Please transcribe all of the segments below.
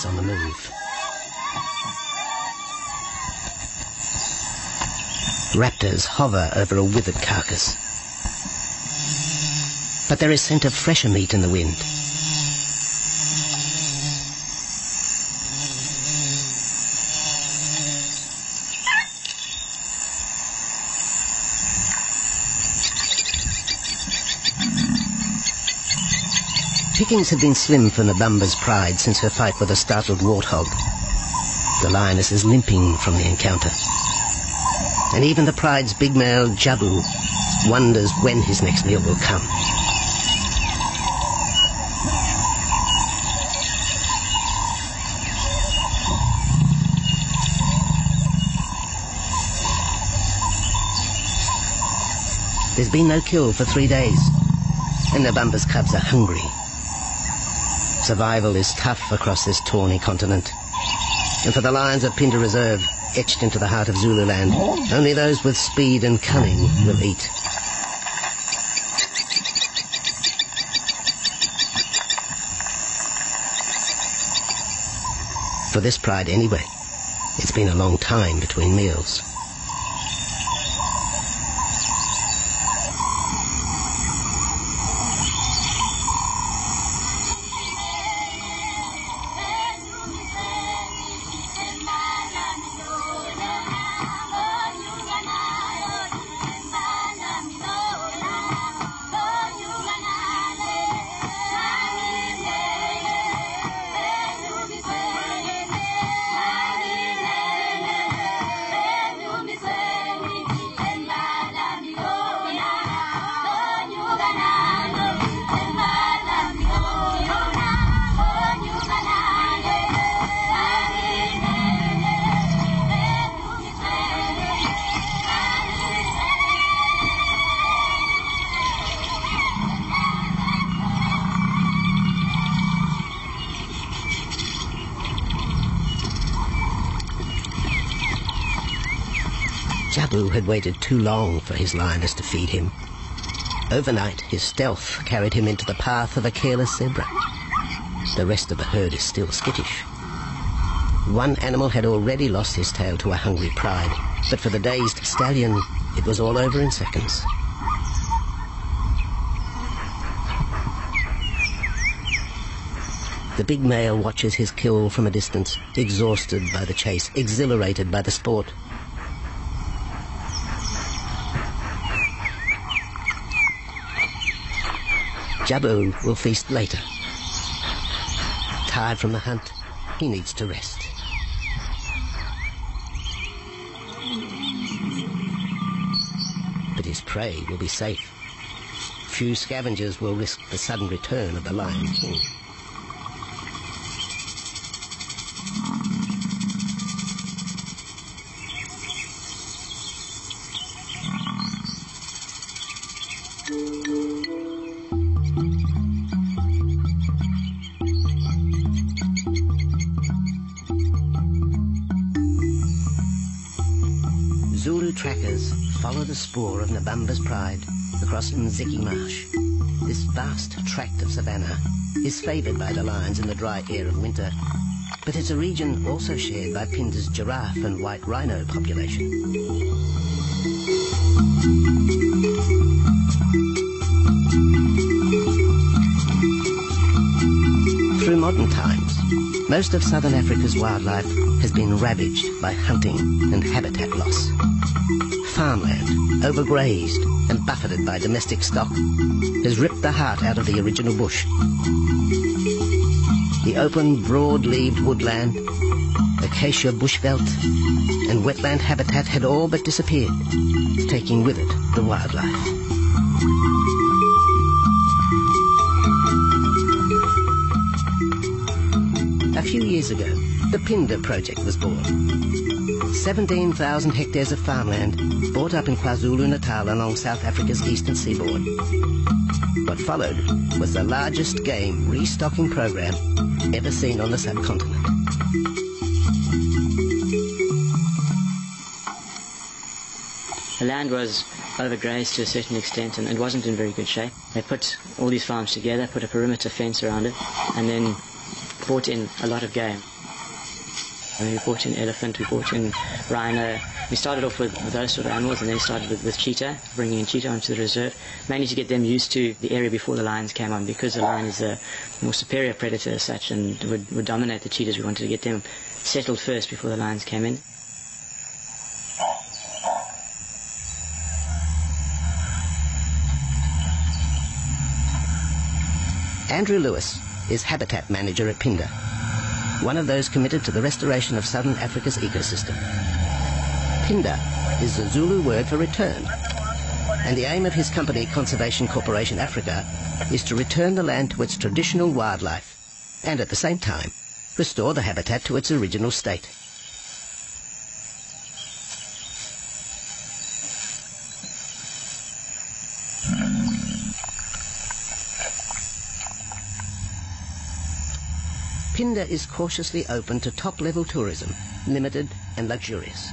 is on the move. Raptors hover over a withered carcass. But there is scent of fresher meat in the wind. Pickings had been slim for Nabamba's pride since her fight with a startled warthog. The lioness is limping from the encounter. And even the pride's big male, Jabu, wonders when his next meal will come. There's been no kill for 3 days, and Nabamba's cubs are hungry. Survival is tough across this tawny continent, and for the lions of Pinda Reserve, etched into the heart of Zululand, only those with speed and cunning will eat. For this pride anyway, it's been a long time between meals. Jabu had waited too long for his lioness to feed him. Overnight, his stealth carried him into the path of a careless zebra. The rest of the herd is still skittish. One animal had already lost his tail to a hungry pride, but for the dazed stallion, it was all over in seconds. The big male watches his kill from a distance, exhausted by the chase, exhilarated by the sport. Jabu will feast later. Tired from the hunt, he needs to rest. But his prey will be safe. Few scavengers will risk the sudden return of the Lion King. Zulu trackers follow the spoor of Nabamba's pride across Nziki Marsh. This vast tract of savanna is favoured by the lions in the dry air of winter, but it's a region also shared by Pinda's giraffe and white rhino population. Through modern times, most of southern Africa's wildlife has been ravaged by hunting and habitat loss. Farmland, overgrazed and buffeted by domestic stock, has ripped the heart out of the original bush. The open, broad-leaved woodland, acacia bushveld, and wetland habitat had all but disappeared, taking with it the wildlife. A few years ago, the Pinda project was born. 17,000 hectares of farmland bought up in KwaZulu-Natal along South Africa's eastern seaboard. What followed was the largest game restocking program ever seen on the subcontinent. The land was overgrazed to a certain extent and it wasn't in very good shape. They put all these farms together, put a perimeter fence around it, and then brought in a lot of game. We brought in elephant, we brought in rhino. We started off with those sort of animals, and then started with cheetah, bringing in cheetah onto the reserve, mainly to get them used to the area before the lions came on, because the lion is a more superior predator as such and would dominate the cheetahs. We wanted to get them settled first before the lions came in. Andrew Lewis is habitat manager at Pinda, one of those committed to the restoration of southern Africa's ecosystem. Pinda is the Zulu word for return, and the aim of his company, Conservation Corporation Africa, is to return the land to its traditional wildlife and at the same time restore the habitat to its original state. Pinda is cautiously open to top-level tourism, limited and luxurious.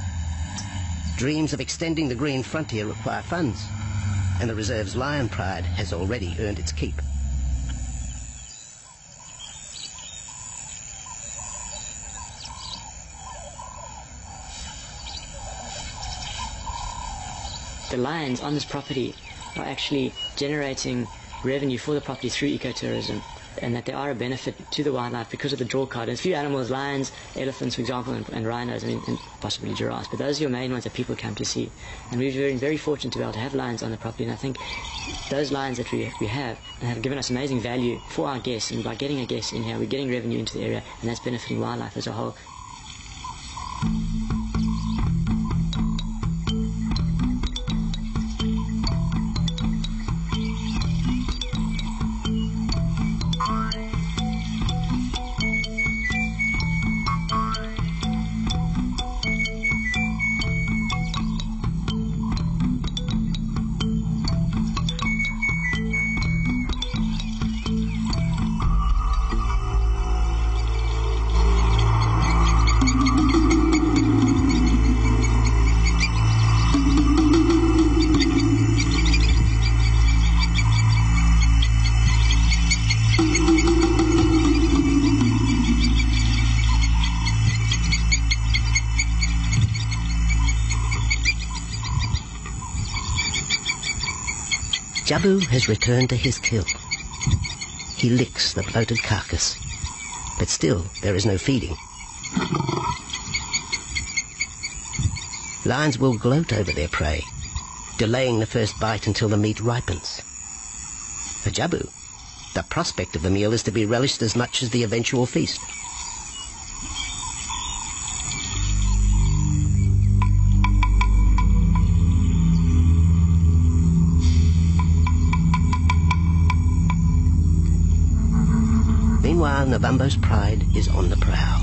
Dreams of extending the green frontier require funds, and the reserve's lion pride has already earned its keep. The lions on this property are actually generating revenue for the property through ecotourism, and that they are a benefit to the wildlife because of the draw card. There's a few animals, lions, elephants, for example, and rhinos, and possibly giraffes, but those are your main ones that people come to see. And we've been very fortunate to be able to have lions on the property, and I think those lions that we have given us amazing value for our guests, and by getting a guest in here, we're getting revenue into the area, and that's benefiting wildlife as a whole. Jabu has returned to his kill. He licks the bloated carcass, but still there is no feeding. Lions will gloat over their prey, delaying the first bite until the meat ripens. For Jabu, the prospect of the meal is to be relished as much as the eventual feast. Meanwhile, Nabambo's pride is on the prowl.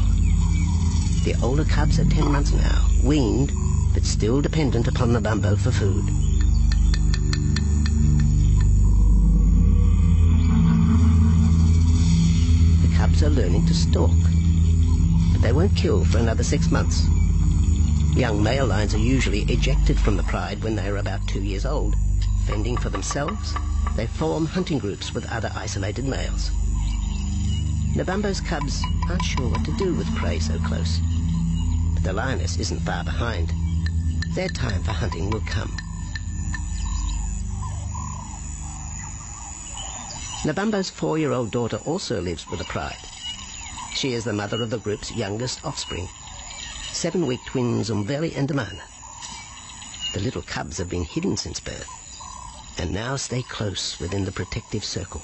The older cubs are 10 months now, weaned, but still dependent upon Nabambo for food. The cubs are learning to stalk, but they won't kill for another 6 months. Young male lions are usually ejected from the pride when they are about 2 years old. Fending for themselves, they form hunting groups with other isolated males. Nabambo's cubs aren't sure what to do with prey so close, but the lioness isn't far behind. Their time for hunting will come. Nabambo's 4-year-old daughter also lives with the pride. She is the mother of the group's youngest offspring, 7-week twins Umbeli and Damana. The little cubs have been hidden since birth, and now stay close within the protective circle.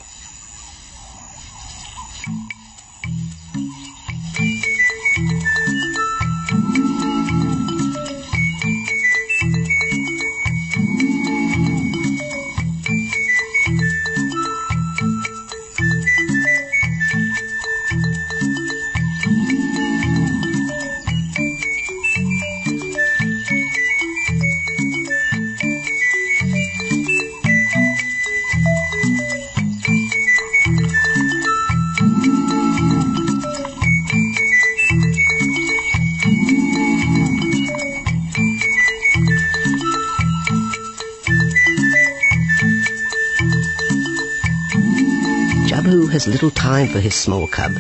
Jabu has little time for his small cub.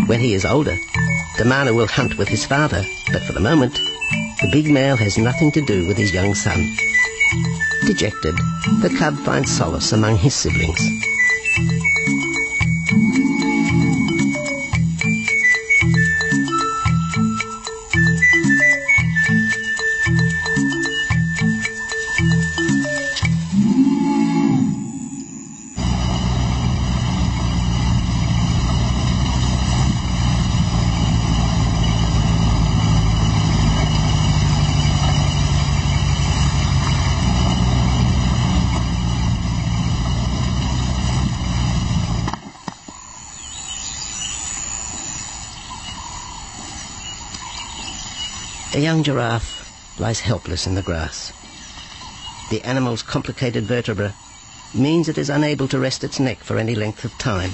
When he is older, the Mana will hunt with his father, but for the moment, the big male has nothing to do with his young son. Dejected, the cub finds solace among his siblings. A young giraffe lies helpless in the grass. The animal's complicated vertebra means it is unable to rest its neck for any length of time.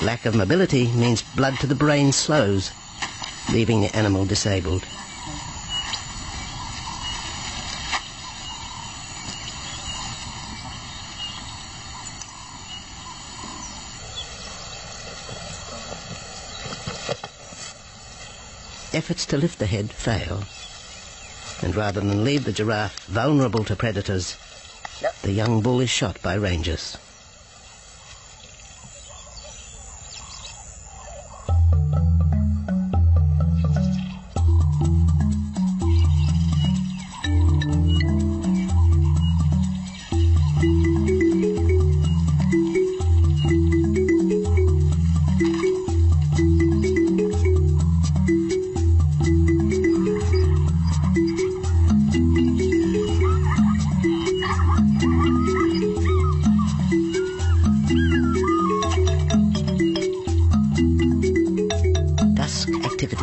Lack of mobility means blood to the brain slows, leaving the animal disabled. Efforts to lift the head fail, and rather than leave the giraffe vulnerable to predators, the young bull is shot by rangers.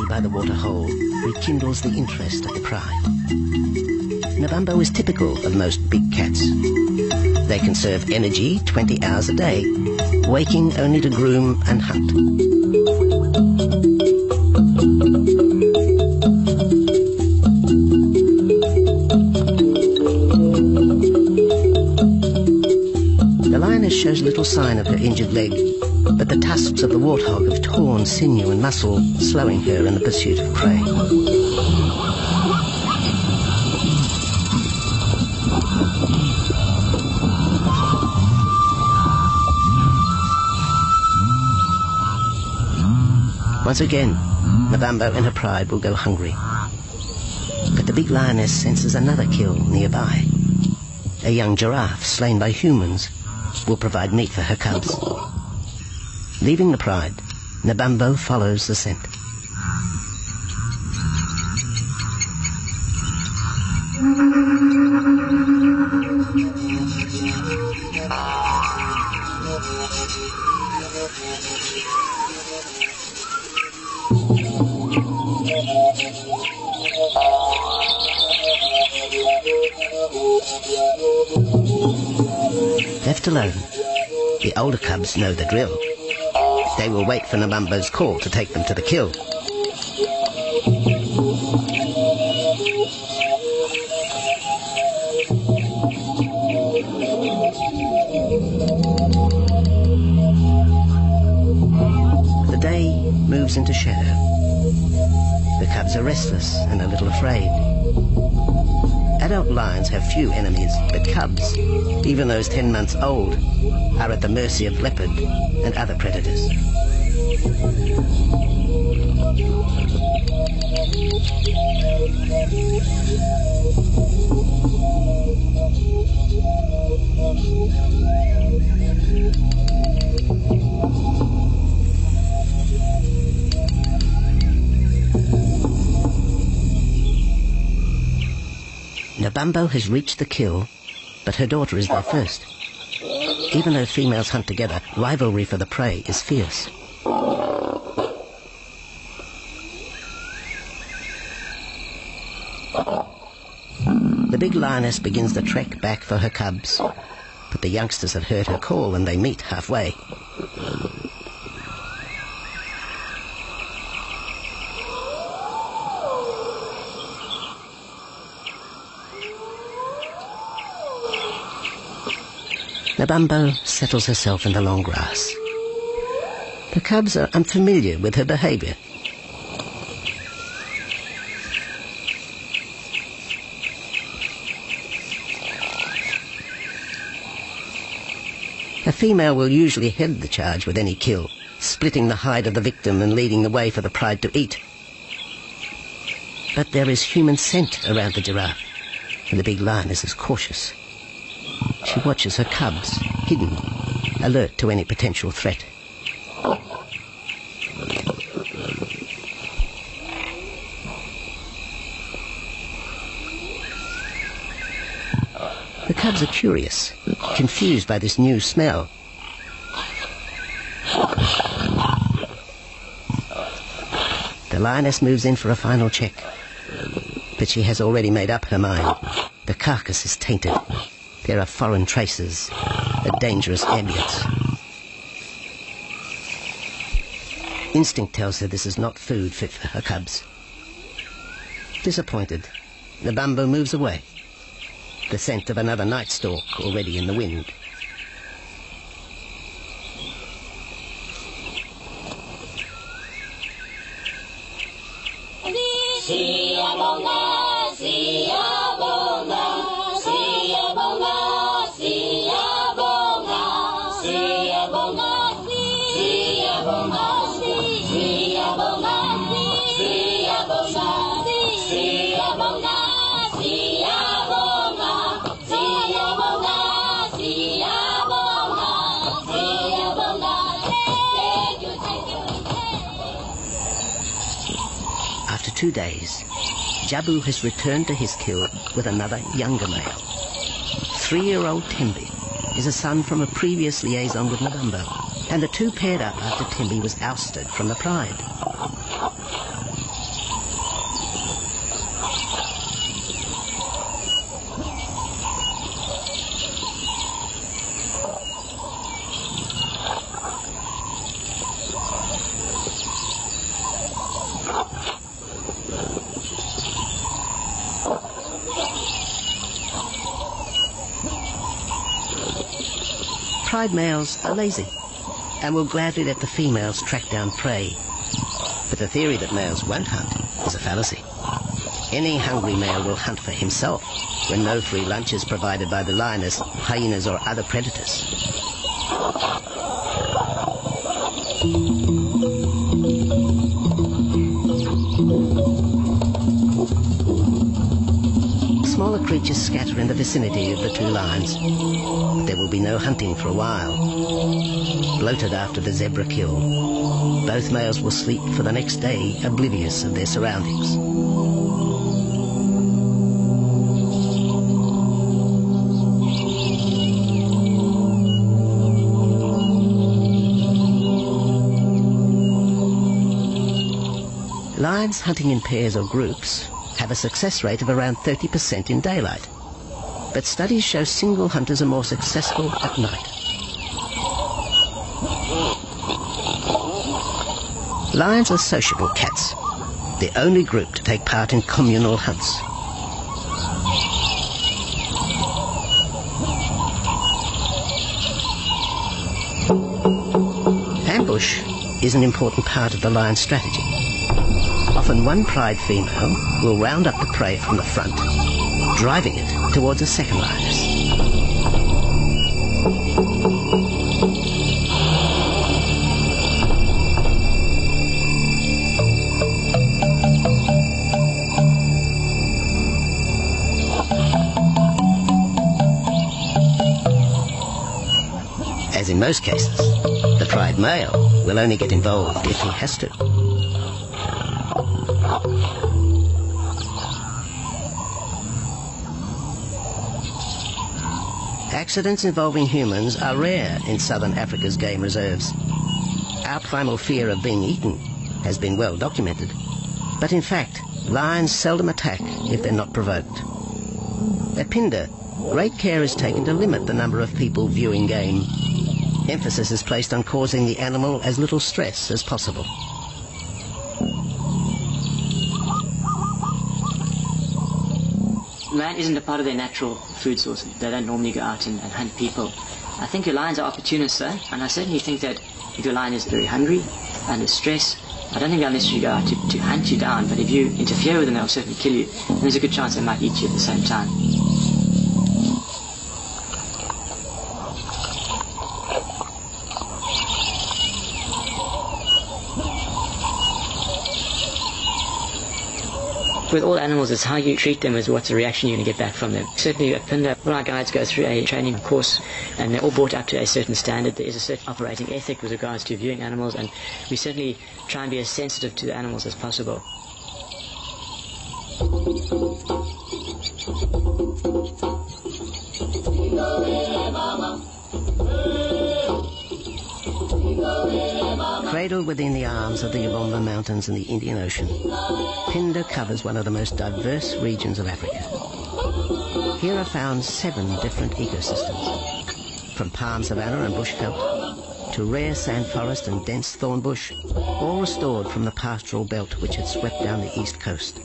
By the waterhole rekindles the interest of the pride. Nabambo is typical of most big cats. They conserve energy 20 hours a day, waking only to groom and hunt. The lioness shows little sign of her injured leg, but the tusks of the warthog have torn sinew and muscle, slowing her in the pursuit of prey. Once again, Nabambo in her pride will go hungry. But the big lioness senses another kill nearby. A young giraffe slain by humans will provide meat for her cubs. Leaving the pride, Nabambo follows the scent. Left alone, the older cubs know the drill. They will wait for Nabambo's call to take them to the kill. The day moves into shadow. The cubs are restless and a little afraid. Adult lions have few enemies, but cubs, even those 10 months old, are at the mercy of leopard and other predators. Nabambo has reached the kill, but her daughter is there first. Even though females hunt together, rivalry for the prey is fierce. The big lioness begins the trek back for her cubs, but the youngsters have heard her call and they meet halfway. Nabambo settles herself in the long grass. The cubs are unfamiliar with her behaviour. A female will usually head the charge with any kill, splitting the hide of the victim and leading the way for the pride to eat. But there is human scent around the giraffe, and the big lioness is cautious. She watches her cubs, hidden, alert to any potential threat. The cubs are curious, confused by this new smell. The lioness moves in for a final check, but she has already made up her mind. The carcass is tainted. There are foreign traces, a dangerous ambience. Instinct tells her this is not food fit for her cubs. Disappointed, the bumbo moves away, the scent of another night stalk already in the wind. After 2 days, Jabu has returned to his kill with another younger male. 3-year-old Tembi is a son from a previous liaison with Nabumbo, and the two paired up after Tembi was ousted from the pride. Pride males are lazy and will gladly let the females track down prey. But the theory that males won't hunt is a fallacy. Any hungry male will hunt for himself when no free lunch is provided by the lioness, hyenas or other predators. Smaller creatures scatter in the vicinity of the two lions. There will be no hunting for a while. Bloated after the zebra kill, both males will sleep for the next day, oblivious of their surroundings. Lions hunting in pairs or groups have a success rate of around 30% in daylight, but studies show single hunters are more successful at night. Lions are sociable cats, the only group to take part in communal hunts. Ambush is an important part of the lion's strategy. Often one pride female will round up the prey from the front, driving it towards a second lioness. As in most cases, the pride male will only get involved if he has to. Accidents involving humans are rare in southern Africa's game reserves. Our primal fear of being eaten has been well documented, but in fact, lions seldom attack if they're not provoked. At Phinda, great care is taken to limit the number of people viewing game. Emphasis is placed on causing the animal as little stress as possible. Lion isn't a part of their natural food source. They don't normally go out and hunt people. I think your lions are opportunists though, and I certainly think that if your lion is very hungry, under stress, I don't think they'll necessarily go out to hunt you down, but if you interfere with them, they'll certainly kill you. And there's a good chance they might eat you at the same time. With all animals, it's how you treat them is what's the reaction you're going to get back from them. Certainly at Pinda, all our guides go through a training course and they're all brought up to a certain standard. There is a certain operating ethic with regards to viewing animals, and we certainly try and be as sensitive to the animals as possible. Cradled within the arms of the Ubomba Mountains in the Indian Ocean, Pinda covers one of the most diverse regions of Africa. Here are found 7 different ecosystems, from palm savanna and bushveld to rare sand forest and dense thorn bush, all restored from the pastoral belt which had swept down the east coast.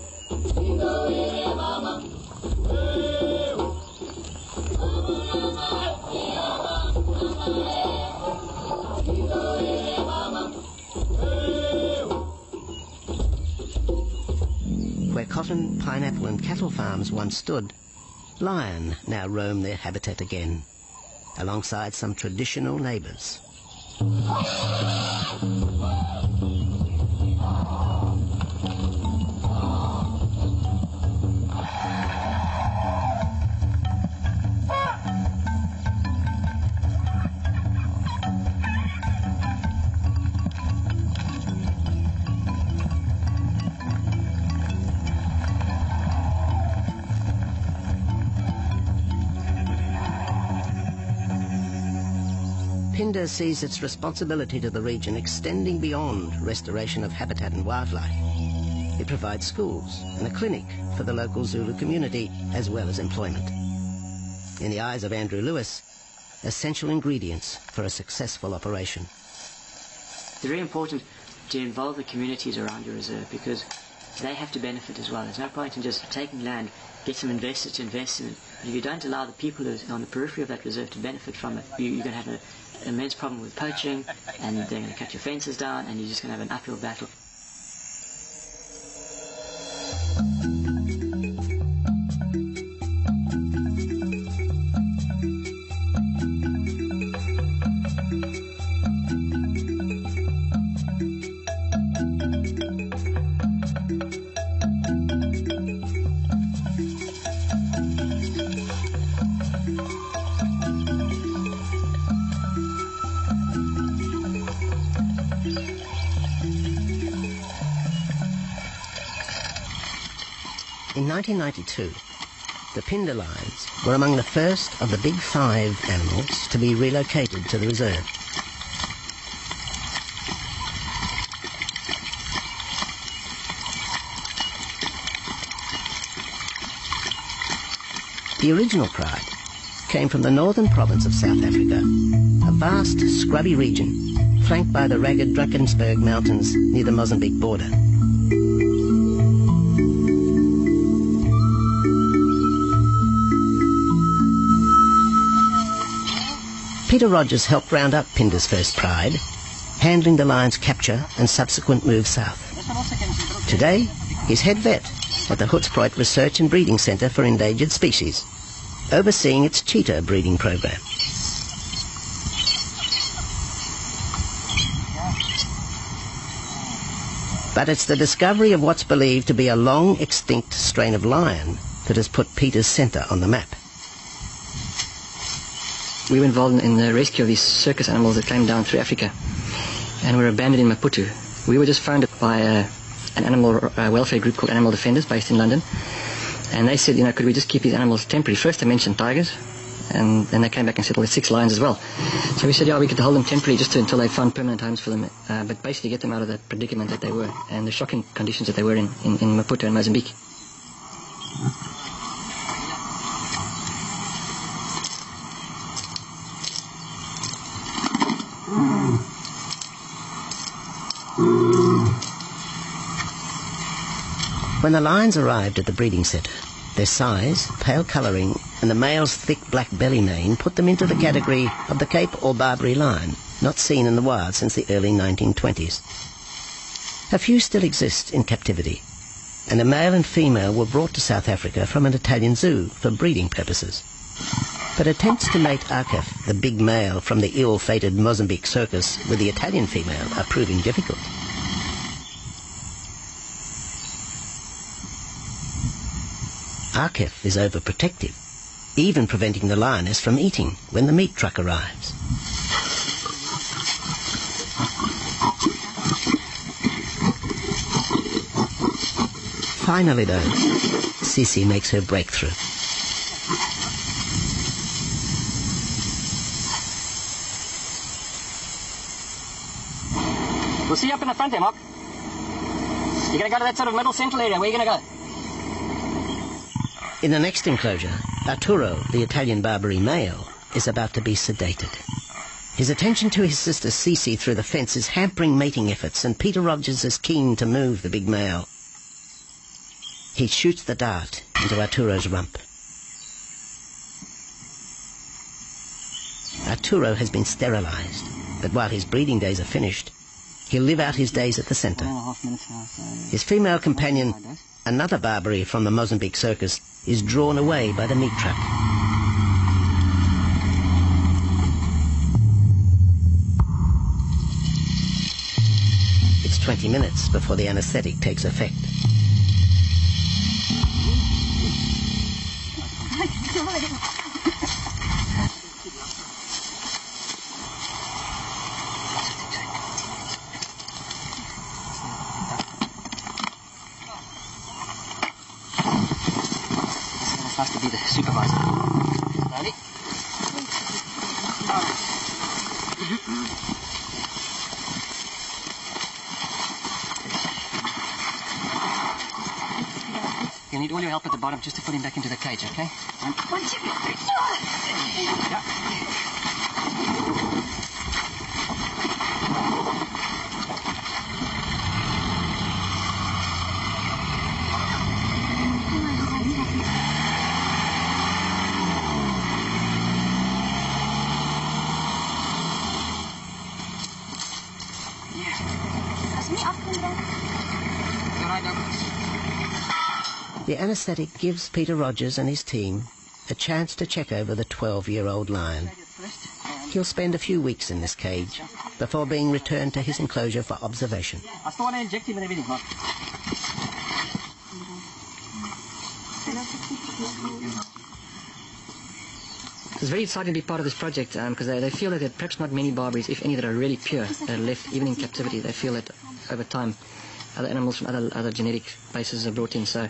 Where cotton, pineapple and cattle farms once stood, lion now roam their habitat again, alongside some traditional neighbours. Pinda sees its responsibility to the region extending beyond restoration of habitat and wildlife. It provides schools and a clinic for the local Zulu community, as well as employment. In the eyes of Andrew Lewis, essential ingredients for a successful operation. It's very important to involve the communities around your reserve because they have to benefit as well. There's no point in just taking land, get some investors to invest in it. But if you don't allow the people who are on the periphery of that reserve to benefit from it, you're going to have an immense problem with poaching, and they're going to cut your fences down, and you're just going to have an uphill battle. In 1992, the Pinda lions were among the first of the big 5 animals to be relocated to the reserve. The original pride came from the northern province of South Africa, a vast scrubby region flanked by the ragged Drakensberg Mountains near the Mozambique border. Peter Rogers helped round up Pinda's first pride, handling the lion's capture and subsequent move south. Today, he's head vet at the Hoedspruit Research and Breeding Centre for Endangered Species, overseeing its cheetah breeding program. But it's the discovery of what's believed to be a long-extinct strain of lion that has put Peter's centre on the map. We were involved in the rescue of these circus animals that came down through Africa and were abandoned in Maputo. We were just founded by an animal welfare group called Animal Defenders based in London, and they said, could we just keep these animals temporary? First they mentioned tigers, and then they came back and said, well, there's 6 lions as well. So we said, yeah, we could hold them temporarily just until they found permanent homes for them, but basically get them out of the predicament that they were and the shocking conditions that they were in Maputo and Mozambique. When the lions arrived at the breeding centre, Their size, pale colouring, and the male's thick black belly mane put them into the category of the Cape or Barbary lion, not seen in the wild since the early 1920s. A few still exist in captivity, and a male and female were brought to South Africa from an Italian zoo for breeding purposes. But attempts to mate Akef, the big male from the ill-fated Mozambique circus, with the Italian female are proving difficult. Akef is overprotective, even preventing the lioness from eating when the meat truck arrives. Finally, though, Sissy makes her breakthrough. We'll see you up in the front there, Mark. You're going to go to that sort of middle central area. Where are you going to go? In the next enclosure, Arturo, the Italian Barbary male, is about to be sedated. His attention to his sister Cece through the fence is hampering mating efforts, and Peter Rogers is keen to move the big male. He shoots the dart into Arturo's rump. Arturo has been sterilized, but while his breeding days are finished, he'll live out his days at the centre. His female companion, another Barbary from the Mozambique circus, is drawn away by the meat truck. It's 20 minutes before the anaesthetic takes effect. Nice to be the supervisor. Ready? You need all your help at the bottom just to put him back into the cage, okay? One, two, yeah. The anaesthetic gives Peter Rogers and his team a chance to check over the 12-year-old lion. He'll spend a few weeks in this cage before being returned to his enclosure for observation. I still want to inject him and everything, Mark. It's very exciting to be part of this project because they feel that there are perhaps not many Barbaries, if any, that are really pure, that are left even in captivity. They feel that over time other animals from other genetic bases are brought in. So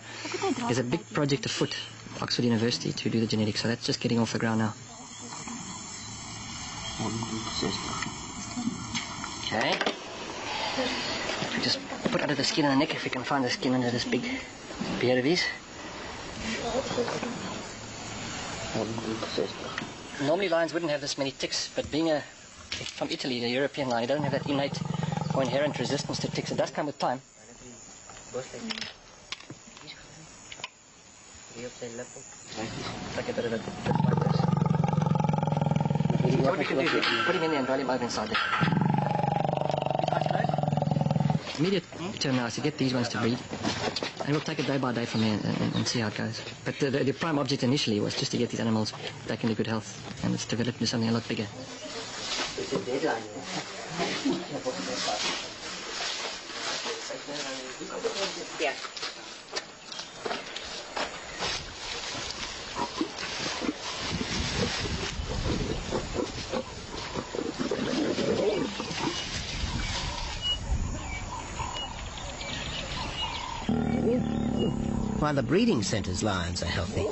there's a big project afoot at Oxford University to do the genetics. So that's just getting off the ground now. Okay. We just put under the skin on the neck, if we can find the skin under this big beard of his. Normally lions wouldn't have this many ticks, but being from Italy, the European lion, he doesn't have that innate or inherent resistance to ticks. It does come with time. Like a bit of a bit like this. What we can do is put him in there and roll him over inside there. Immediate term now is to get these ones to breed, and we'll take it day by day from there and see how it goes. But the prime object initially was just to get these animals back into good health, and it's developed into something a lot bigger. Yeah. While the breeding centre's lions are healthy,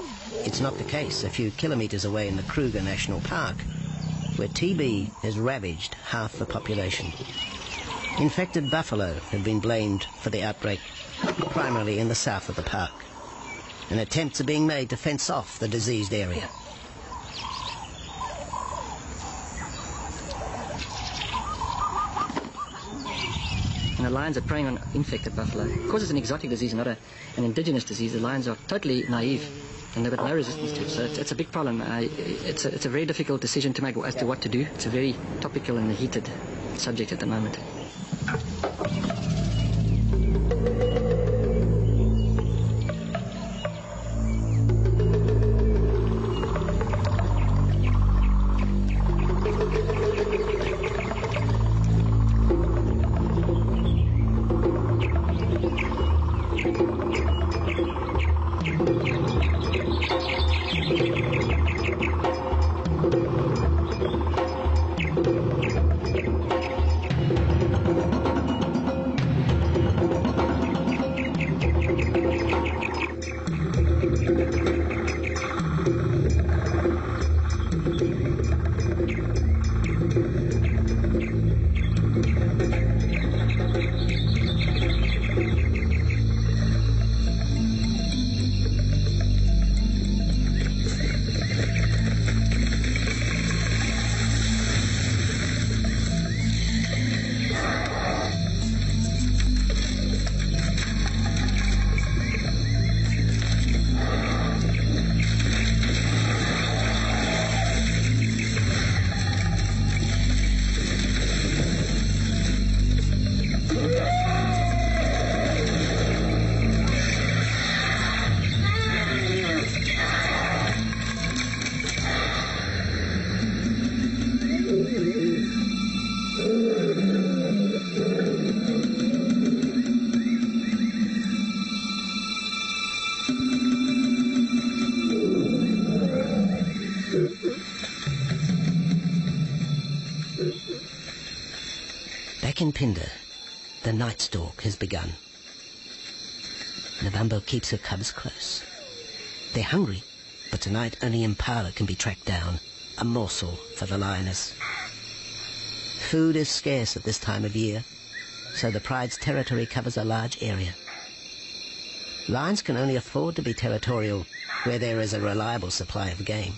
it's not the case a few kilometres away in the Kruger National Park, where TB has ravaged half the population. Infected buffalo have been blamed for the outbreak, primarily in the south of the park, and attempts are being made to fence off the diseased area. And the lions are preying on infected buffalo. Because it's an exotic disease, not an indigenous disease, the lions are totally naive and they've got no resistance to it. So it's a big problem. It's a very difficult decision to make as to what to do. It's a very topical and heated subject at the moment. Back in Phinda, the night stalk has begun. Nabambo keeps her cubs close. They're hungry, but tonight only Impala can be tracked down, a morsel for the lioness. Food is scarce at this time of year, so the pride's territory covers a large area. Lions can only afford to be territorial where there is a reliable supply of game.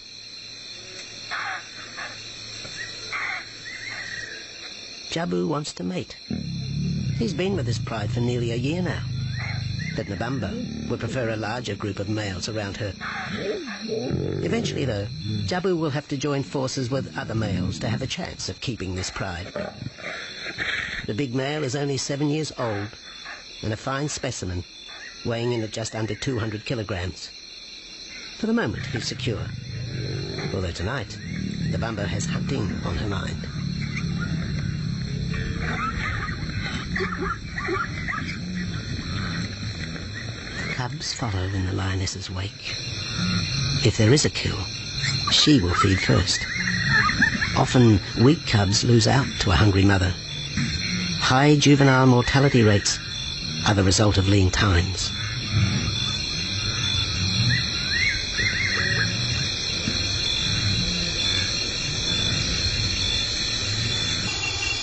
Jabu wants to mate. He's been with his pride for nearly a year now. But Nabambo would prefer a larger group of males around her. Eventually, though, Jabu will have to join forces with other males to have a chance of keeping this pride. The big male is only 7 years old and a fine specimen, weighing in at just under 200 kilograms. For the moment, he's secure. Although tonight, Nabambo has hunting on her mind. The cubs follow in the lioness's wake. If there is a kill, she will feed first. Often, weak cubs lose out to a hungry mother. High juvenile mortality rates are the result of lean times.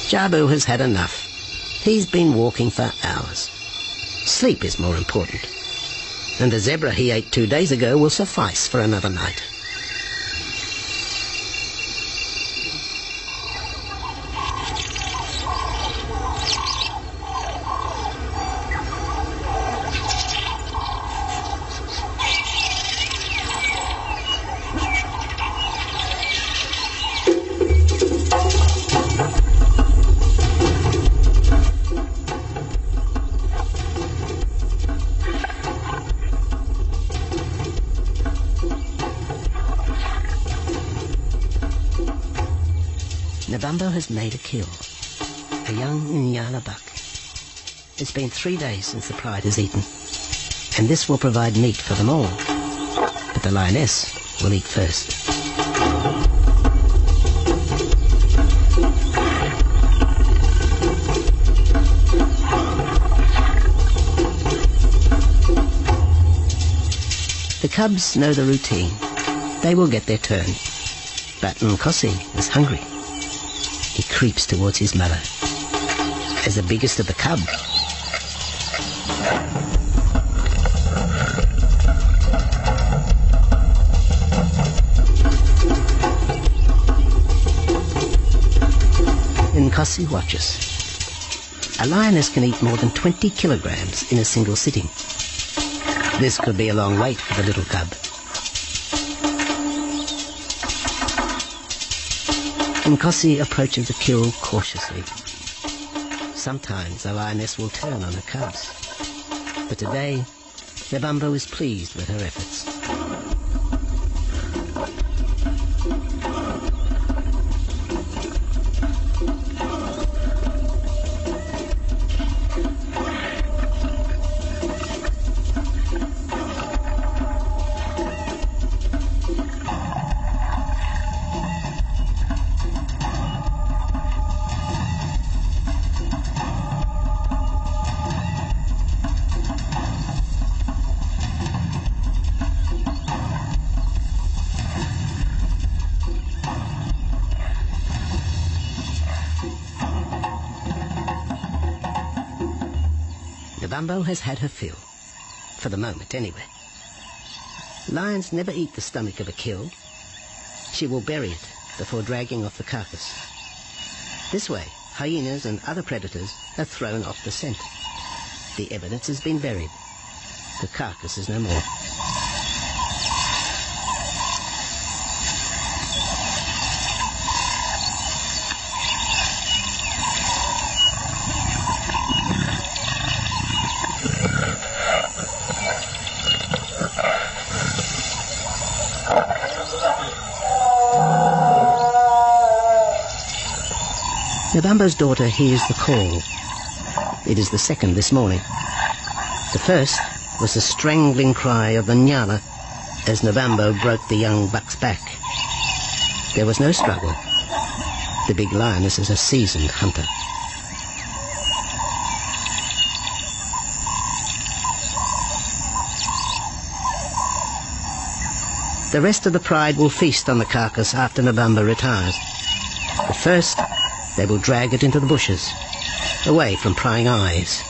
Jabu has had enough. He's been walking for hours. Sleep is more important. And the zebra he ate 2 days ago will suffice for another night. Nabambo has made a kill, a young Nyala buck. It's been 3 days since the pride has eaten, and this will provide meat for them all. But the lioness will eat first. The cubs know the routine. They will get their turn. But Nkosi is hungry. He creeps towards his mother. As the biggest of the cub, Nkosi watches. A lioness can eat more than 20 kilograms in a single sitting. This could be a long wait for the little cub. Nkosi approaches the kill cautiously. Sometimes the lioness will turn on her cubs, but today Nebambo is pleased with her efforts. Nebambo has had her fill, for the moment anyway. Lions never eat the stomach of a kill. She will bury it before dragging off the carcass. This way, hyenas and other predators are thrown off the scent. The evidence has been buried. The carcass is no more. Nebambo's daughter hears the call. It is the second this morning. The first was the strangling cry of the Nyala as Nebambo broke the young buck's back. There was no struggle. The big lioness is a seasoned hunter. The rest of the pride will feast on the carcass after Nebambo retires. But first, they will drag it into the bushes, away from prying eyes,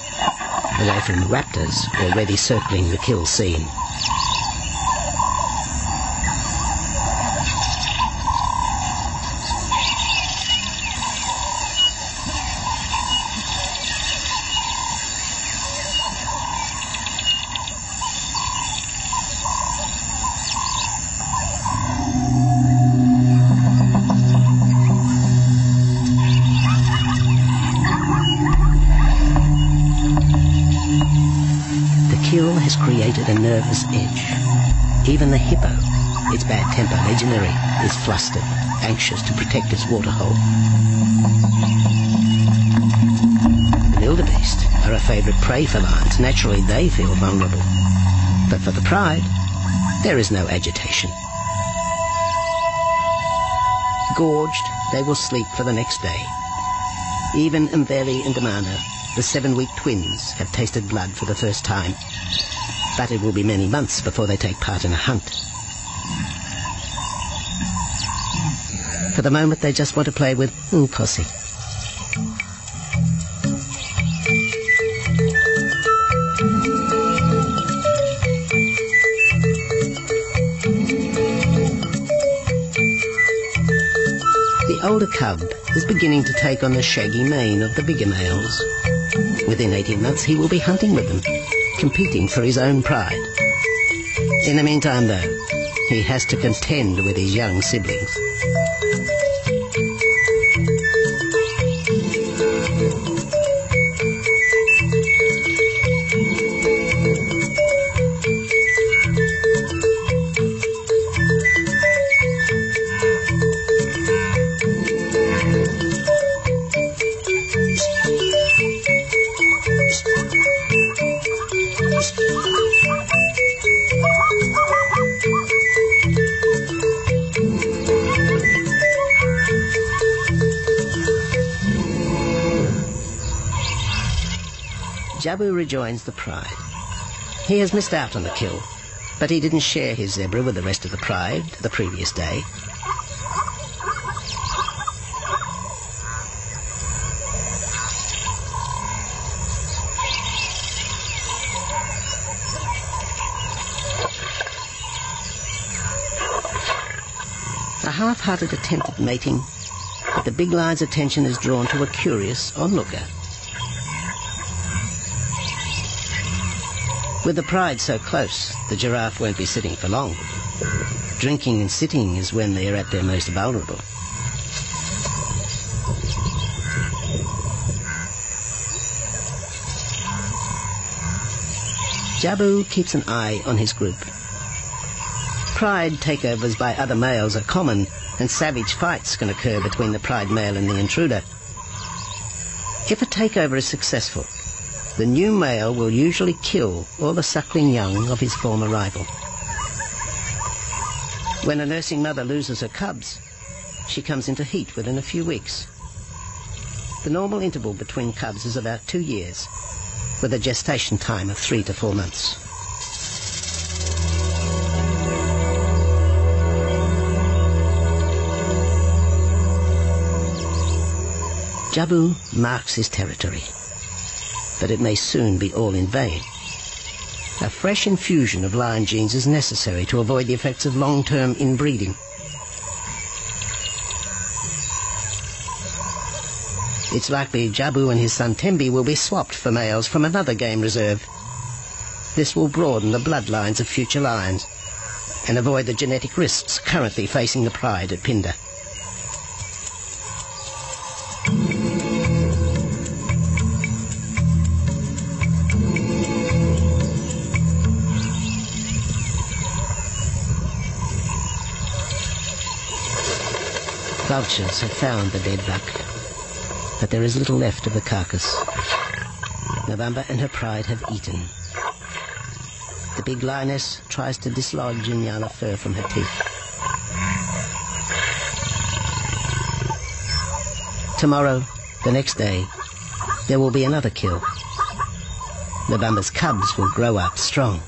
away from raptors already circling the kill scene. Has created a nervous edge. Even the hippo, its bad temper legendary, is flustered, anxious to protect its waterhole. The wildebeest are a favourite prey for lions. Naturally, they feel vulnerable. But for the pride, there is no agitation. Gorged, they will sleep for the next day. Even Mveli and Damana, the 7-week twins, have tasted blood for the first time. But it will be many months before they take part in a hunt. For the moment, they just want to play with Nkosi. The older cub is beginning to take on the shaggy mane of the bigger males. Within 18 months, he will be hunting with them, competing for his own pride. In the meantime, though, he has to contend with his young siblings. Jabu rejoins the pride. He has missed out on the kill, but he didn't share his zebra with the rest of the pride the previous day. A half-hearted attempt at mating, but the big lion's attention is drawn to a curious onlooker. With the pride so close, the giraffe won't be sitting for long. Drinking and sitting is when they are at their most vulnerable. Jabu keeps an eye on his group. Pride takeovers by other males are common, and savage fights can occur between the pride male and the intruder. If a takeover is successful, the new male will usually kill all the suckling young of his former rival. When a nursing mother loses her cubs, she comes into heat within a few weeks. The normal interval between cubs is about 2 years, with a gestation time of 3 to 4 months. Jabu marks his territory, but it may soon be all in vain. A fresh infusion of lion genes is necessary to avoid the effects of long-term inbreeding. It's likely Jabu and his son Tembi will be swapped for males from another game reserve. This will broaden the bloodlines of future lions and avoid the genetic risks currently facing the pride at Pinda. Vultures have found the dead buck, but there is little left of the carcass. November and her pride have eaten. The big lioness tries to dislodge Inyala fur from her teeth. Tomorrow, the next day, there will be another kill. November's cubs will grow up strong.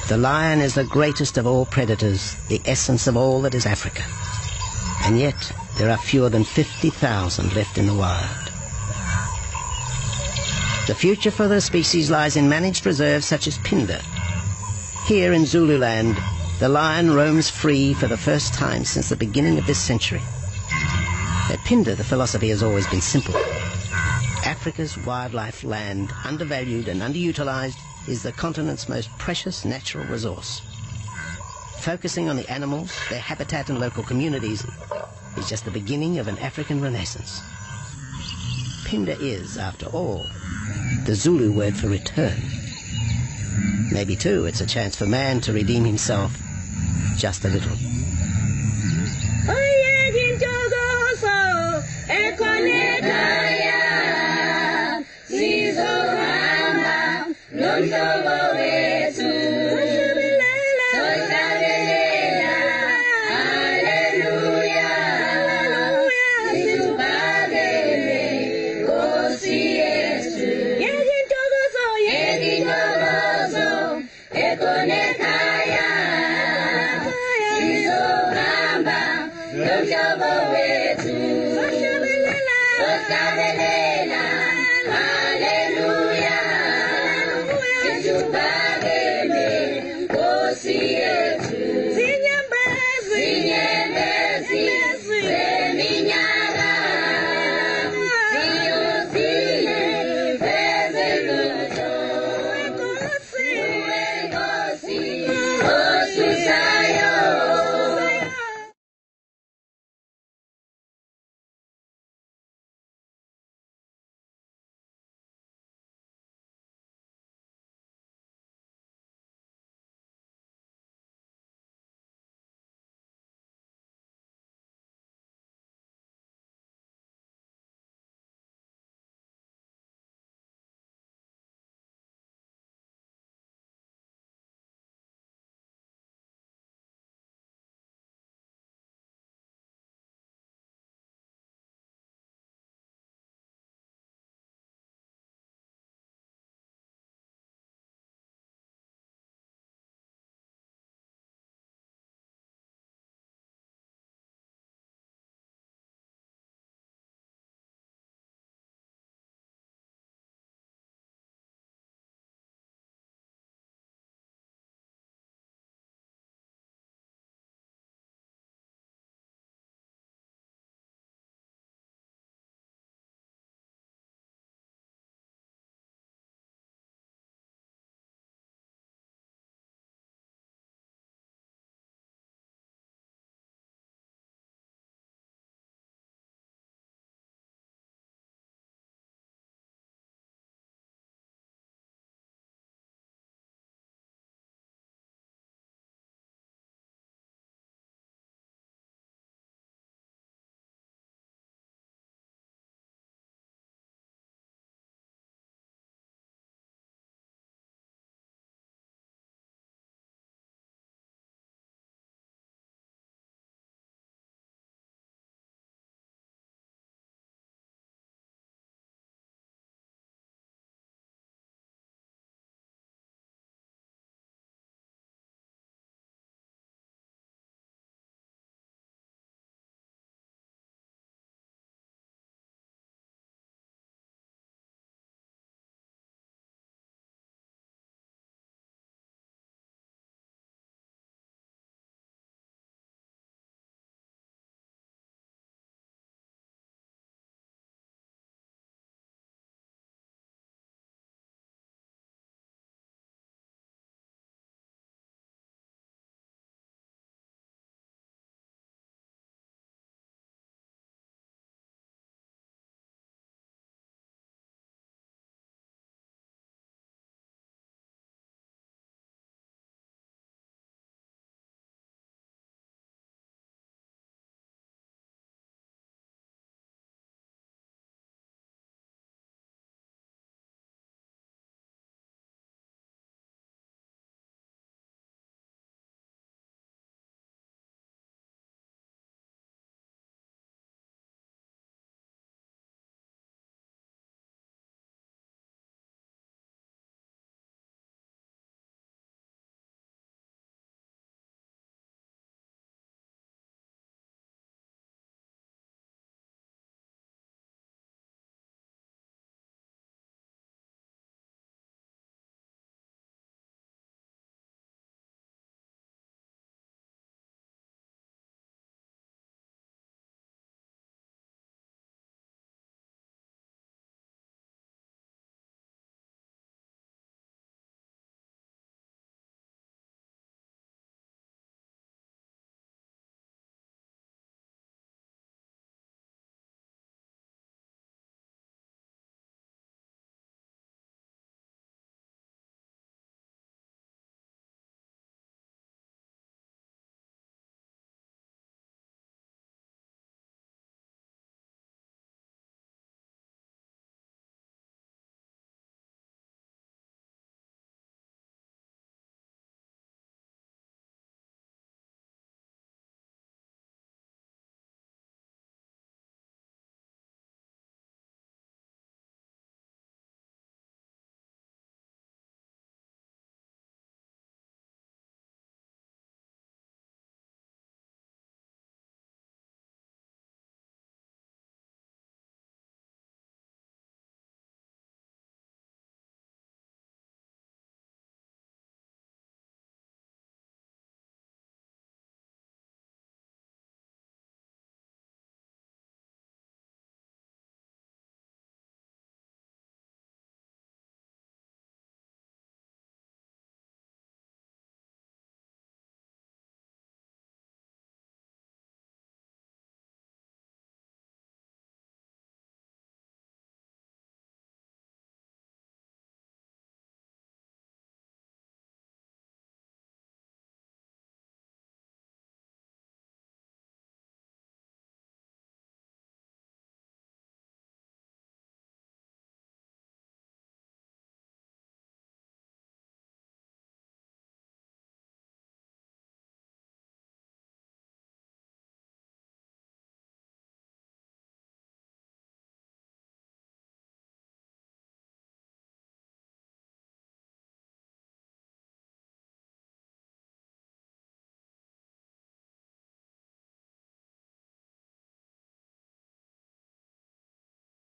The lion is the greatest of all predators, the essence of all that is Africa. And yet, there are fewer than 50,000 left in the wild. The future for the species lies in managed reserves such as Pinda. Here in Zululand, the lion roams free for the first time since the beginning of this century. At Pinda, the philosophy has always been simple. Africa's wildlife land, undervalued and underutilized, is the continent's most precious natural resource. Focusing on the animals, their habitat and local communities is just the beginning of an African renaissance. Pinda is, after all, the Zulu word for return. Maybe, too, it's a chance for man to redeem himself just a little. Don't